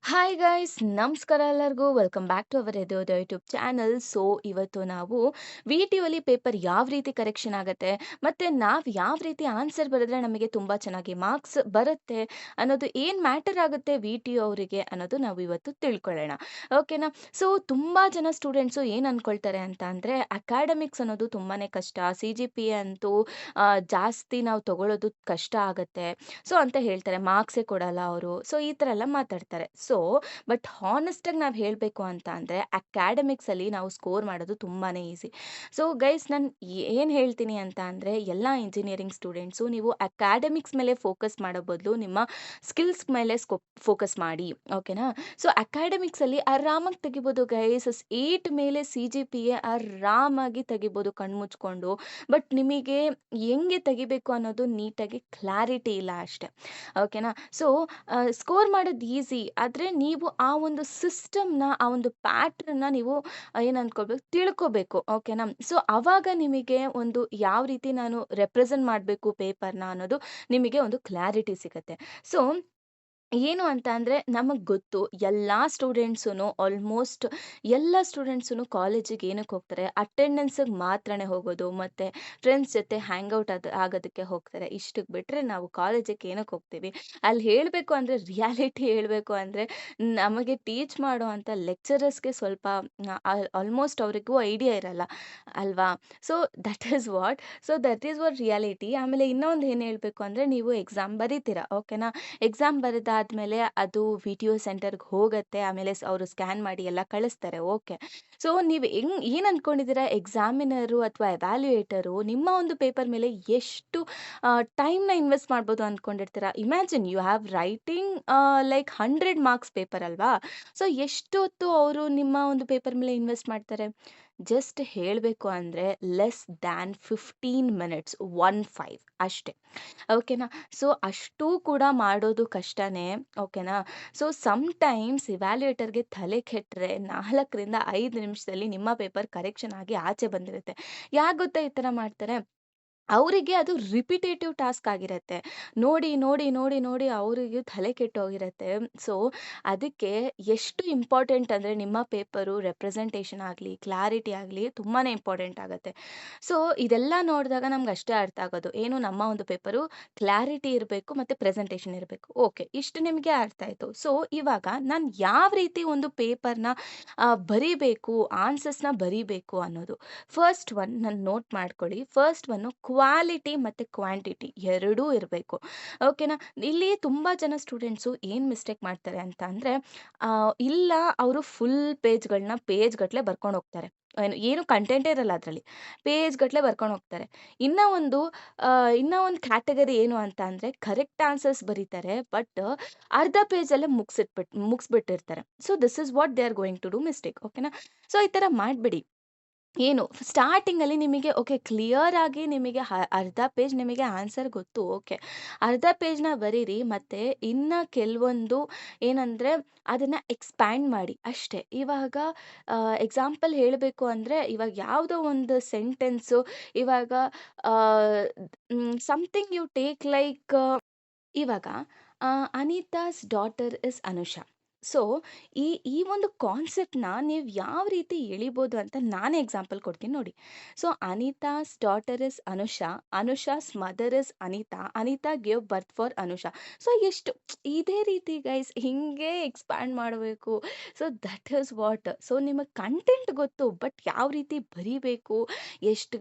Hi guys ನಮಸ್ಕಾರ ಎಲ್ಲರಿಗೂ welcome back to our ಎದೋದ ಯೂಟ್ಯೂಬ್ ಚಾನಲ್. ಸೊ ಇವತ್ತು ನಾವು ವಿ ಟಿ ಒಲಿ ಪೇಪರ್ ಯಾವ ರೀತಿ ಕರೆಕ್ಷನ್ ಆಗುತ್ತೆ ಮತ್ತು ನಾವು ಯಾವ ರೀತಿ ಆನ್ಸರ್ ಬರೆದ್ರೆ ನಮಗೆ ತುಂಬ ಚೆನ್ನಾಗಿ ಮಾರ್ಕ್ಸ್ ಬರುತ್ತೆ ಅನ್ನೋದು ಏನು ಮ್ಯಾಟರ್ ಆಗುತ್ತೆ ವಿ ಟಿ ಅವರಿಗೆ ಅನ್ನೋದು ನಾವು ಇವತ್ತು ತಿಳ್ಕೊಳ್ಳೋಣ. ಓಕೆನಾ? ಸೊ ತುಂಬ ಜನ ಸ್ಟೂಡೆಂಟ್ಸು ಏನು ಅಂದ್ಕೊಳ್ತಾರೆ ಅಂತ ಅಂದರೆ ಅಕಾಡೆಮಿಕ್ಸ್ ಅನ್ನೋದು ತುಂಬಾ ಕಷ್ಟ, ಸಿ ಜಿ ಪಿ ಎ ಅಂತೂ ಜಾಸ್ತಿ ನಾವು ತಗೊಳ್ಳೋದು ಕಷ್ಟ ಆಗುತ್ತೆ, ಸೊ ಅಂತ ಹೇಳ್ತಾರೆ, ಮಾರ್ಕ್ಸೇ ಕೊಡಲ್ಲ ಅವರು, ಸೊ ಈ ಥರ ಎಲ್ಲ ಮಾತಾಡ್ತಾರೆ. ಸೊ ಬಟ್ ಹಾನೆಸ್ಟಾಗಿ ನಾವು ಹೇಳಬೇಕು ಅಂತ ಅಂದರೆ ಅಕಾಡೆಮಿಕ್ಸಲ್ಲಿ ನಾವು ಸ್ಕೋರ್ ಮಾಡೋದು ತುಂಬಾ ಈಸಿ. ಸೊ ಗೈಸ್ ನಾನು ಏನು ಹೇಳ್ತೀನಿ ಅಂತ ಅಂದರೆ ಎಲ್ಲ ಇಂಜಿನಿಯರಿಂಗ್ ಸ್ಟೂಡೆಂಟ್ಸು ನೀವು ಅಕಾಡೆಮಿಕ್ಸ್ ಮೇಲೆ ಫೋಕಸ್ ಮಾಡೋ ಬದಲು ನಿಮ್ಮ ಸ್ಕಿಲ್ಸ್ ಮೇಲೆ ಫೋಕಸ್ ಮಾಡಿ. ಓಕೆನಾ? ಸೊ ಅಕಾಡೆಮಿಕ್ಸಲ್ಲಿ ಆರಾಮಾಗಿ ತೆಗಿಬೋದು ಗೈಸ್, 8 ಮೇಲೆ ಸಿ ಜಿ ಪಿ ಎ ಆರಾಮಾಗಿ ತೆಗಿಬೋದು ಕಣ್ಮುಚ್ಕೊಂಡು. ಬಟ್ ನಿಮಗೆ ಹೆಂಗೆ ತೆಗಿಬೇಕು ಅನ್ನೋದು ನೀಟಾಗಿ ಕ್ಲಾರಿಟಿ ಇಲ್ಲ ಅಷ್ಟೆ. ಓಕೆನಾ? ಸೊ ಸ್ಕೋರ್ ಮಾಡೋದು ಈಸಿ, ಆದರೆ ನೀವು ಆ ಒಂದು ಸಿಸ್ಟಮ್‌ನ, ಆ ಒಂದು ಪ್ಯಾಟ್ರನ್ನ ನೀವು ಏನು ಅನ್ಕೊಳ್ಬೇಕು, ತಿಳ್ಕೋಬೇಕು. ಓಕೆನಾ? ಸೊ ಅವಾಗ ನಿಮಗೆ ಒಂದು ಯಾವ ರೀತಿ ನಾನು ರೆಪ್ರೆಸೆಂಟ್ ಮಾಡಬೇಕು ಪೇಪರ್‌ನ ಅನ್ನೋದು ನಿಮಗೆ ಒಂದು ಕ್ಲಾರಿಟಿ ಸಿಗುತ್ತೆ. ಸೊ ಏನು ಅಂತ ಅಂದರೆ ನಮಗೆ ಗೊತ್ತು ಎಲ್ಲ ಸ್ಟೂಡೆಂಟ್ಸೂ ಆಲ್ಮೋಸ್ಟ್ ಎಲ್ಲ ಸ್ಟೂಡೆಂಟ್ಸೂ ಕಾಲೇಜಿಗೆ ಏನಕ್ಕೆ ಹೋಗ್ತಾರೆ, ಅಟೆಂಡೆನ್ಸಿಗೆ ಮಾತ್ರನೇ ಹೋಗೋದು ಮತ್ತು ಫ್ರೆಂಡ್ಸ್ ಜೊತೆ ಹ್ಯಾಂಗ್ ಔಟ್ ಆಗೋದಕ್ಕೆ ಹೋಗ್ತಾರೆ. ಇಷ್ಟಕ್ಕೆ ಬಿಟ್ಟರೆ ನಾವು ಕಾಲೇಜಿಗೆ ಏನಕ್ಕೆ ಹೋಗ್ತೀವಿ, ಅಲ್ಲಿ ಹೇಳಬೇಕು ಅಂದರೆ ರಿಯಾಲಿಟಿ ಹೇಳಬೇಕು ಅಂದರೆ ನಮಗೆ ಟೀಚ್ ಮಾಡೋ ಅಂಥ ಲೆಕ್ಚರರ್ಸ್ಗೆ ಸ್ವಲ್ಪ ಆಲ್ಮೋಸ್ಟ್ ಅವರಿಗೂ ಐಡಿಯಾ ಇರಲ್ಲ ಅಲ್ವಾ? So that is what reality. ಆಮೇಲೆ ಇನ್ನೊಂದು ಏನು ಹೇಳಬೇಕು ಅಂದರೆ ನೀವು ಎಕ್ಸಾಮ್ ಬರೀತೀರಾ. ಓಕೆನಾ? ಎಕ್ಸಾಮ್ ಬರೆದಾದ್ಮೇಲೆ ಅದು ವಿ ಟಿ ಯು ಸೆಂಟರ್‌ಗೆ ಹೋಗುತ್ತೆ. ಆಮೇಲೆ ಅವರು ಸ್ಕ್ಯಾನ್ ಮಾಡಿ ಎಲ್ಲ ಕಳಿಸ್ತಾರೆ. ಓಕೆ. ಸೊ ನೀವು ಏನು ಅಂದ್ಕೊಂಡಿದ್ದೀರಾ, ಎಕ್ಸಾಮಿನರು ಅಥವಾ ಎವ್ಯಾಲ್ಯೂಯೇಟರು ನಿಮ್ಮ ಒಂದು ಪೇಪರ್ ಮೇಲೆ ಎಷ್ಟು ಟೈಮ್‌ನ ಇನ್ವೆಸ್ಟ್ ಮಾಡ್ಬೋದು ಅಂದ್ಕೊಂಡಿರ್ತೀರಾ? Imagine you have writing like 100 marks paper ಅಲ್ವಾ? ಸೊ ಎಷ್ಟೊತ್ತು ಅವರು ನಿಮ್ಮ ಒಂದು ಪೇಪರ್ ಮೇಲೆ ಇನ್ವೆಸ್ಟ್ ಮಾಡ್ತಾರೆ? ಜಸ್ಟ್ ಹೇಳಬೇಕು ಅಂದರೆ ಲೆಸ್ ದ್ಯಾನ್ 15 ಮಿನಿಟ್ಸ್, 15 ಅಷ್ಟೇ. ಓಕೆನಾ? ಸೊ ಅಷ್ಟೂ ಕೂಡ ಮಾಡೋದು ಕಷ್ಟನೇ. ಓಕೆನಾ? ಸೊ ಸಮ್‌ಟೈಮ್ಸ್ ಇವ್ಯಾಲ್ಯೂಯೇಟರ್‌ಗೆ ತಲೆ ಕೆಟ್ಟರೆ 4ರಿಂದ 5 ನಿಮಿಷದಲ್ಲಿ ನಿಮ್ಮ ಪೇಪರ್ ಕರೆಕ್ಷನ್ ಆಗಿ ಆಚೆ ಬಂದಿರುತ್ತೆ. ಯಾಕೆ ಗೊತ್ತಾ ಈ ಥರ ಮಾಡ್ತಾರೆ? ಅವರಿಗೆ ಅದು ರಿಪಿಟೇಟಿವ್ ಟಾಸ್ಕ್ ಆಗಿರತ್ತೆ. ನೋಡಿ, ನೋಡಿ, ನೋಡಿ, ನೋಡಿ ಅವರಿಗೂ ತಲೆ ಕೆಟ್ಟೋಗಿರತ್ತೆ. ಸೊ ಅದಕ್ಕೆ ಎಷ್ಟು ಇಂಪಾರ್ಟೆಂಟ್ ಅಂದರೆ ನಿಮ್ಮ ಪೇಪರು ರೆಪ್ರೆಸೆಂಟೇಷನ್ ಆಗಲಿ, ಕ್ಲಾರಿಟಿ ಆಗಲಿ ತುಂಬಾ ಇಂಪಾರ್ಟೆಂಟ್ ಆಗುತ್ತೆ. ಸೊ ಇದೆಲ್ಲ ನೋಡಿದಾಗ ನಮ್ಗೆ ಅಷ್ಟೇ ಅರ್ಥ ಆಗೋದು. ಏನು, ನಮ್ಮ ಒಂದು ಪೇಪರು ಕ್ಲಾರಿಟಿ ಇರಬೇಕು ಮತ್ತು ಪ್ರೆಸೆಂಟೇಷನ್ ಇರಬೇಕು. ಓಕೆ, ಇಷ್ಟು ನಿಮಗೆ ಅರ್ಥ ಆಯಿತು. ಸೊ ಇವಾಗ ನಾನು ಯಾವ ರೀತಿ ಒಂದು ಪೇಪರ್‌ನ ಬರಿಬೇಕು, ಆನ್ಸರ್ಸ್‌ನ ಬರಿಬೇಕು ಅನ್ನೋದು. ಫಸ್ಟ್ ಒನ್ ನಾನು ನೋಟ್ ಮಾಡ್ಕೊಳ್ಳಿ. ಫಸ್ಟ್ ಒನ್ನು ಕ್ವಾಲಿಟಿ ಮತ್ತು ಕ್ವಾಂಟಿಟಿ ಎರಡೂ ಇರಬೇಕು. ಓಕೆನಾ? ಇಲ್ಲಿ ತುಂಬ ಜನ ಸ್ಟೂಡೆಂಟ್ಸು ಏನು ಮಿಸ್ಟೇಕ್ ಮಾಡ್ತಾರೆ ಅಂತ ಅಂದರೆ ಇಲ್ಲ ಅವರು ಫುಲ್ ಪೇಜ್‌ಗಳನ್ನ ಪೇಜ್‌ಗಟ್ಟಲೆ ಬರ್ಕೊಂಡು ಹೋಗ್ತಾರೆ. ಏನು ಕಂಟೆಂಟೇ ಇರಲ್ಲ ಅದರಲ್ಲಿ. ಪೇಜ್‌ಗಟ್ಟಲೆ ಬರ್ಕೊಂಡು ಹೋಗ್ತಾರೆ. ಇನ್ನ ಒಂದು ಇನ್ನ ಒಂದು ಕ್ಯಾಟಗರಿ ಏನು ಅಂತ ಅಂದರೆ ಕರೆಕ್ಟ್ ಆನ್ಸರ್ಸ್ ಬರೀತಾರೆ. ಬಟ್ ಅರ್ಧ ಪೇಜಲ್ಲೇ ಮುಗಿಸ್ಬಿಟ್ಟಿರ್ತಾರೆ. So this is what they are going to do mistake. ಓಕೆನಾ? ಸೊ ಈ ಥರ ಮಾಡಬೇಡಿ. ಏನು ಸ್ಟಾರ್ಟಿಂಗಲ್ಲಿ ನಿಮಗೆ ಓಕೆ ಕ್ಲಿಯರ್ ಆಗಿ ನಿಮಗೆ ಅರ್ಧ ಪೇಜ್ ನಿಮಗೆ ಆನ್ಸರ್ ಗೊತ್ತು. ಓಕೆ, ಅರ್ಧ ಪೇಜ್ನ ಬರೀರಿ. ಮತ್ತು ಇನ್ನು ಕೆಲವೊಂದು ಏನಂದರೆ ಅದನ್ನು ಎಕ್ಸ್ಪ್ಯಾಂಡ್ ಮಾಡಿ ಅಷ್ಟೇ. ಇವಾಗ ಎಕ್ಸಾಂಪಲ್ ಹೇಳಬೇಕು ಅಂದರೆ ಇವಾಗ ಯಾವುದೋ ಒಂದು ಸೆಂಟೆನ್ಸು ಇವಾಗ ಸಮಥಿಂಗ್ ಯು ಟೇಕ್ ಲೈಕ್ ಇವಾಗ ಅನಿತಾಸ್ ಡಾಟರ್ ಇಸ್ ಅನುಷಾ. ಸೊ ಈ ಈ ಒಂದು ಕಾನ್ಸೆಪ್ಟ್ನ ನೀವು ಯಾವ ರೀತಿ ಎಳಿಬೋದು ಅಂತ ನಾನೇ ಎಕ್ಸಾಂಪಲ್ ಕೊಡ್ತೀನಿ ನೋಡಿ. So Anita's daughter is Anusha, Anusha's mother is Anita, Anita gave birth for Anusha. So ಎಷ್ಟು ಇದೇ ರೀತಿ ಗೈಸ್ ಹಿಂಗೆ ಎಕ್ಸ್ಪ್ಯಾಂಡ್ ಮಾಡಬೇಕು. So that is what. So ನಿಮಗೆ ಕಂಟೆಂಟ್ ಗೊತ್ತು, ಬಟ್ ಯಾವ ರೀತಿ ಬರಿಬೇಕು, ಎಷ್ಟು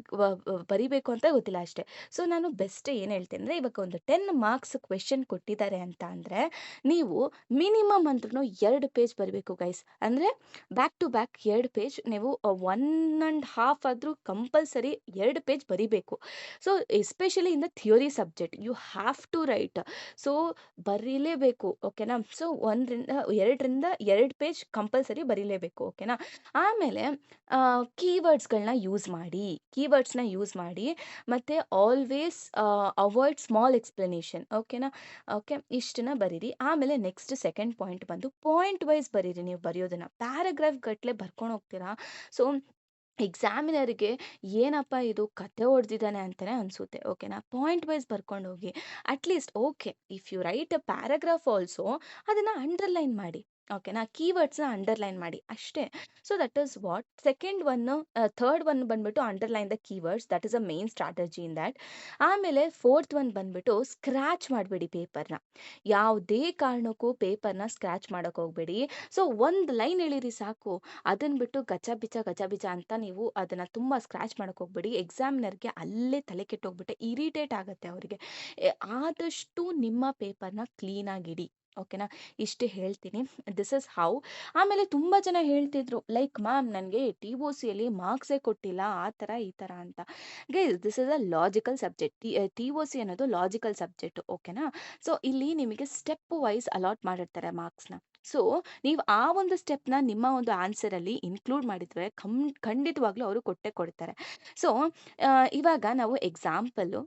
ಬರಿಬೇಕು ಅಂತ ಗೊತ್ತಿಲ್ಲ ಅಷ್ಟೇ. ಸೊ ನಾನು ಬೆಸ್ಟ್ ಏನು ಹೇಳ್ತೇನೆ ಅಂದರೆ ಇವಾಗ ಒಂದು 10 ಮಾರ್ಕ್ಸ್ ಕ್ವೆಶನ್ ಕೊಟ್ಟಿದ್ದಾರೆ ಅಂತ ಅಂದರೆ ನೀವು ಮಿನಿಮಮ್ ಅಂದ್ರೂ 2 ಪೇಜ್ ಬರಬೇಕು ಗೈಸ್. ಅಂದರೆ ಬ್ಯಾಕ್ ಟು ಬ್ಯಾಕ್ 2 ಪೇಜ್ ನೀವು 1 1/2 ಆದರೂ ಕಂಪಲ್ಸರಿ 2 ಪೇಜ್ ಬರಿಬೇಕು. So especially in the theory subject you have to write. So ಬರೀಲೇಬೇಕು. ಓಕೆನಾ? ಸೊ 2 ಪೇಜ್ ಕಂಪಲ್ಸರಿ ಬರೀಲೇಬೇಕು. ಓಕೆನಾ? ಆಮೇಲೆ ಕೀವರ್ಡ್ಸ್ನ ಯೂಸ್ ಮಾಡಿ ಮತ್ತು ಆಲ್ವೇಸ್ ಅವಾಯ್ಡ್ ಸ್ಮಾಲ್ ಎಕ್ಸ್ಪ್ಲನೇಷನ್. ಓಕೆನಾ? ಓಕೆ, ಇಷ್ಟನ್ನ ಬರೀರಿ. ಆಮೇಲೆ ನೆಕ್ಸ್ಟ್ ಸೆಕೆಂಡ್ ಪಾಯಿಂಟ್ ಬಂದು ಪಾಯಿಂಟ್ ವೈಸ್ ಬರೀರಿ. ನೀವು ಬರೆಯೋದನ್ನು ಪ್ಯಾರಾಗ್ರಾಫ್ ಗಟ್ಟಲೆ ಬರ್ಕೊಂಡು ಹೋಗ್ತೀರಾ. ಸೊ ಎಕ್ಸಾಮಿನರ್ಗೆ ಏನಪ್ಪ ಇದು ಕತೆ ಹೊಡೆದಿದ್ದಾನೆ ಅಂತಲೇ ಅನಿಸುತ್ತೆ. ಓಕೆನಾ? ಪಾಯಿಂಟ್ ವೈಸ್ ಬರ್ಕೊಂಡು ಹೋಗಿ. At least okay, if you write a paragraph also ಅದನ್ನು ಅಂಡರ್ಲೈನ್ ಮಾಡಿ. ಓಕೆನಾ? ಕೀವರ್ಡ್ಸ್‌ನ ಅಂಡರ್‌ಲೈನ್ ಮಾಡಿ ಅಷ್ಟೇ. So that is what. Second one third one ಬಂದ್ಬಿಟ್ಟು underline the keywords that is a main strategy in that. ಆಮೇಲೆ ಫೋರ್ತ್ ಒನ್ ಬಂದ್ಬಿಟ್ಟು ಸ್ಕ್ರ್ಯಾಚ್ ಮಾಡಬೇಡಿ ಪೇಪರ್‌ನ. ಯಾವುದೇ ಕಾರಣಕ್ಕೂ ಪೇಪರ್‌ನ ಸ್ಕ್ರ್ಯಾಚ್ ಮಾಡಕ್ಕೆ ಹೋಗಬೇಡಿ. ಸೊ ಒಂದು ಲೈನ್ ಎಳೀರಿ ಸಾಕು. ಅದನ್ನ ಬಿಟ್ಟು ಗಚ ಬಿಚ ಅಂತ ನೀವು ಅದನ್ನ ತುಂಬಾ ಸ್ಕ್ರ್ಯಾಚ್ ಮಾಡಕ್ಕೆ ಹೋಗಬೇಡಿ. ಎಕ್ಸಾಮಿನರ್‌ಗೆ ಅಲ್ಲೇ ತಲೆ ಕೆಟ್ಟೋಗ್ಬಿಟ್ಟು ಇರಿಟೇಟ್ ಆಗುತ್ತೆ ಅವ್ರಿಗೆ. ಆದಷ್ಟು ನಿಮ್ಮ ಪೇಪರ್‌ನ ಕ್ಲೀನಾಗಿಡಿ. ಓಕೆನಾ? ಇಷ್ಟು ಹೇಳ್ತೀನಿ. This is how. ಆಮೇಲೆ ತುಂಬಾ ಜನ ಹೇಳ್ತಿದ್ರು ಲೈಕ್ ಮ್ಯಾಮ್ ನನಗೆ ಟಿ-ಒ-ಸಿಯಲ್ಲಿ ಮಾರ್ಕ್ಸೇ ಕೊಟ್ಟಿಲ್ಲ ಆ ಥರ ಈ ಥರ ಅಂತ. Guys this is a logical subject. T O C ಅನ್ನೋದು ಲಾಜಿಕಲ್ ಸಬ್ಜೆಕ್ಟ್. ಓಕೆನಾ? ಸೊ ಇಲ್ಲಿ ನಿಮಗೆ ಸ್ಟೆಪ್ ವೈಸ್ ಅಲಾಟ್ ಮಾಡಿರ್ತಾರೆ ಮಾರ್ಕ್ಸ್‌ನ. ಸೊ ನೀವು ಆ ಒಂದು ಸ್ಟೆಪ್‌ನ ನಿಮ್ಮ ಒಂದು ಆನ್ಸರಲ್ಲಿ ಇನ್ಕ್ಲೂಡ್ ಮಾಡಿದ್ರೆ ಖಂಡಿತವಾಗ್ಲೂ ಅವರು ಕೊಟ್ಟೇ ಕೊಡ್ತಾರೆ. ಸೊ ಇವಾಗ ನಾವು ಎಕ್ಸಾಂಪಲು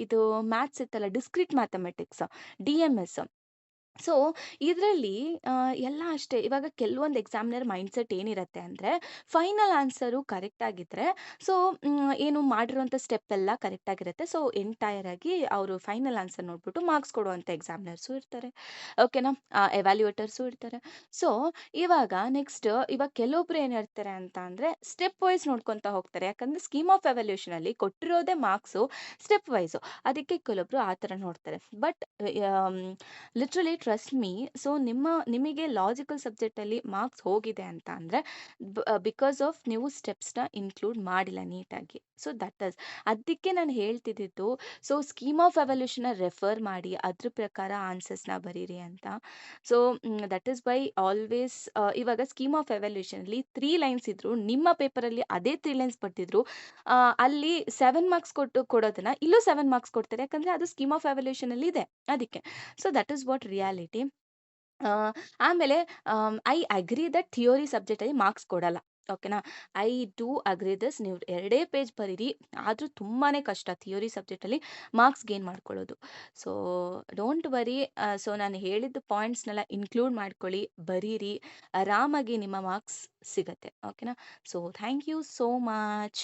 ಇದು ಮ್ಯಾಥ್ಸ್ ಇತ್ತಲ್ಲ, ಡಿಸ್ಕ್ರೀಟ್ ಮ್ಯಾಥಮೆಟಿಕ್ಸ್, ಡಿ-ಎಮ್-ಎಸ್. ಸೊ ಇದರಲ್ಲಿ ಎಲ್ಲ ಅಷ್ಟೇ. ಇವಾಗ ಕೆಲವೊಂದು ಎಕ್ಸಾಮಿನರ್ ಮೈಂಡ್‌ಸೆಟ್ ಏನಿರತ್ತೆ ಅಂದರೆ, ಫೈನಲ್ ಆನ್ಸರು ಕರೆಕ್ಟ್ ಆಗಿದ್ರೆ, ಸೊ ಏನು ಮಾಡಿರೋಂಥ ಸ್ಟೆಪ್ ಎಲ್ಲ ಕರೆಕ್ಟ್ ಆಗಿರುತ್ತೆ. ಸೊ ಎಂಟೈರ್ ಆಗಿ ಅವರು ಫೈನಲ್ ಆನ್ಸರ್ ನೋಡ್ಬಿಟ್ಟು ಮಾರ್ಕ್ಸ್ ಕೊಡುವಂಥ ಎಕ್ಸಾಮಿನರ್ಸು ಇರ್ತಾರೆ. ಓಕೆನಾ? ಎವ್ಯಾಲ್ಯೂಯೇಟರ್ಸು ಇರ್ತಾರೆ. ಸೊ ಇವಾಗ ಕೆಲವೊಬ್ರು ಏನ್ ಹೇಳ್ತಾರೆ ಅಂತ ಅಂದ್ರೆ, ಸ್ಟೆಪ್ ವೈಸ್ ನೋಡ್ಕೊಂತ ಹೋಗ್ತಾರೆ. ಯಾಕಂದ್ರೆ ಸ್ಕೀಮ್ ಆಫ್ ಎವಲ್ಯೂಷನ್ ಅಲ್ಲಿ ಕೊಟ್ಟಿರೋದೇ ಮಾರ್ಕ್ಸು ಸ್ಟೆಪ್ ವೈಸು. ಅದಕ್ಕೆ ಕೆಲವೊಬ್ರು ಆ ಥರ ನೋಡ್ತಾರೆ. But literally trust me. So ನಿಮಗೆ ಲಾಜಿಕಲ್ ಸಬ್ಜೆಕ್ಟಲ್ಲಿ ಮಾರ್ಕ್ಸ್ ಹೋಗಿದೆ ಅಂತ ಅಂದರೆ ಬಿಕಾಸ್ ಆಫ್ ನೀವು ಸ್ಟೆಪ್ಸ್ನ ಇನ್ಕ್ಲೂಡ್ ಮಾಡಿಲ್ಲ ನೀಟಾಗಿ. ಸೊ ದಟ್ ಇಸ್ ಅದಕ್ಕೆ ನಾನು ಹೇಳ್ತಿದ್ದಿದ್ದು. ಸೊ ಸ್ಕೀಮ್ ಆಫ್ ಎವಲ್ಯೂಷನ್ನ ರೆಫರ್ ಮಾಡಿ ಅದ್ರ ಪ್ರಕಾರ ಆನ್ಸರ್ಸ್ನ ಬರೀರಿ ಅಂತ. So that is why always ಇವಾಗ ಸ್ಕೀಮ್ ಆಫ್ ಎವಲ್ಯೂಷನಲ್ಲಿ 3 ಲೈನ್ಸ್ ಇದ್ರು ನಿಮ್ಮ ಪೇಪರಲ್ಲಿ ಅದೇ 3 ಲೈನ್ಸ್ ಬರ್ತಿದ್ರು, ಅಲ್ಲಿ 7 ಮಾರ್ಕ್ಸ್ ಕೊಡೋದನ್ನ ಇಲ್ಲೂ 7 ಮಾರ್ಕ್ಸ್ ಕೊಡ್ತಾರೆ. ಯಾಕಂದ್ರೆ ಅದು ಸ್ಕೀಮ್ ಆಫ್ ಎವಲ್ಯೂಷನಲ್ಲಿ ಇದೆ ಅದಕ್ಕೆ. So that is what reality. ಆಮೇಲೆ ಐ ಅಗ್ರಿ ದಟ್ ಥಿಯೋರಿ ಸಬ್ಜೆಕ್ಟಲ್ಲಿ ಮಾರ್ಕ್ಸ್ ಕೊಡಲ್ಲ. ಓಕೆನಾ? I do agree this. ನೀವು 2 ಪೇಜ್ ಬರೀರಿ. ಆದರೂ ತುಂಬಾನೇ ಕಷ್ಟ ಥಿಯೋರಿ ಸಬ್ಜೆಕ್ಟಲ್ಲಿ ಮಾರ್ಕ್ಸ್ ಗೇನ್ ಮಾಡ್ಕೊಳ್ಳೋದು. So don't worry. ಸೊ ನಾನು ಹೇಳಿದ ಪಾಯಿಂಟ್ಸ್‌ನೆಲ್ಲ ಇನ್ಕ್ಲೂಡ್ ಮಾಡ್ಕೊಳ್ಳಿ, ಬರೀರಿ. ಆರಾಮಾಗಿ ನಿಮ್ಮ ಮಾರ್ಕ್ಸ್ ಸಿಗತ್ತೆ. ಓಕೆನಾ? So thank you so much.